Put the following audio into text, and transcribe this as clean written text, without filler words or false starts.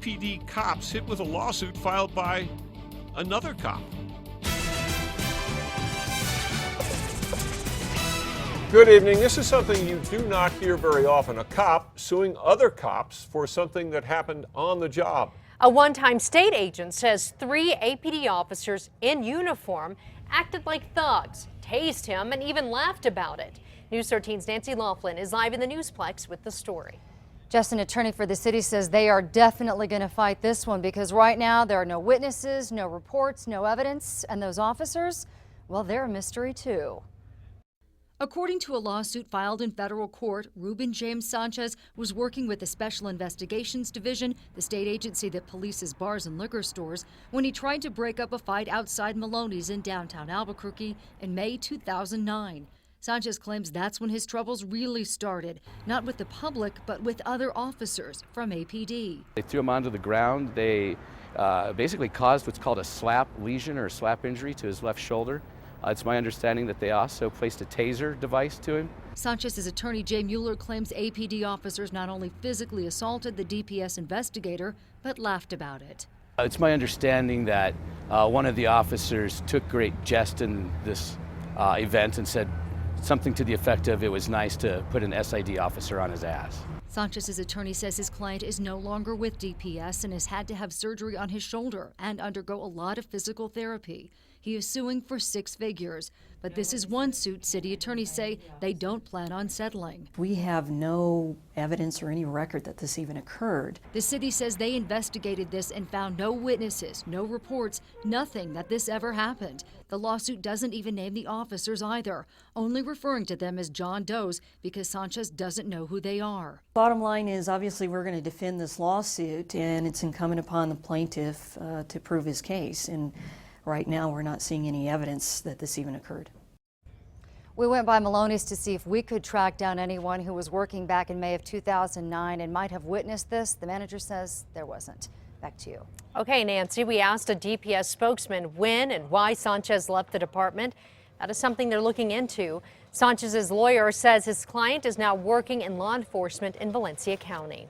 APD cops hit with a lawsuit filed by another cop. Good evening. This is something you do not hear very often. A cop suing other cops for something that happened on the job. A one-time state agent says 3 APD officers in uniform acted like thugs, tased him, and even laughed about it. News 13's Nancy Laughlin is live in the Newsplex with the story. Just an attorney for the city says they are definitely going to fight this one because right now there are no witnesses, no reports, no evidence, and those officers, well, they're a mystery too. According to a lawsuit filed in federal court, Ruben James Sanchez was working with the Special Investigations Division, the state agency that polices bars and liquor stores, when he tried to break up a fight outside Maloney's in downtown Albuquerque in May 2009. Sanchez claims that's when his troubles really started, not with the public, but with other officers from APD. They threw him onto the ground. They basically caused what's called a slap lesion or a slap injury to his left shoulder. It's my understanding that they also placed a taser device to him. Sanchez's attorney Jay Mueller claims APD officers not only physically assaulted the DPS investigator, but laughed about it. It's my understanding that one of the officers took great jest in this event and said something to the effect of, "It was nice to put an SID officer on his ass." Sanchez's attorney says his client is no longer with DPS and has had to have surgery on his shoulder and undergo a lot of physical therapy. He is suing for 6 figures, but this is one suit city attorneys say they don't plan on settling. We have no evidence or any record that this even occurred. The city says they investigated this and found no witnesses, no reports, nothing that this ever happened. The lawsuit doesn't even name the officers either, only referring to them as John Does because Sanchez doesn't know who they are. Bottom line is, obviously, we're going to defend this lawsuit, and it's incumbent upon the plaintiff to prove his case. And right now, we're not seeing any evidence that this even occurred. We went by Maloney's to see if we could track down anyone who was working back in May of 2009 and might have witnessed this. The manager says there wasn't. Back to you. Okay, Nancy, we asked a DPS spokesman when and why Sanchez left the department. That is something they're looking into. Sanchez's lawyer says his client is now working in law enforcement in Valencia County.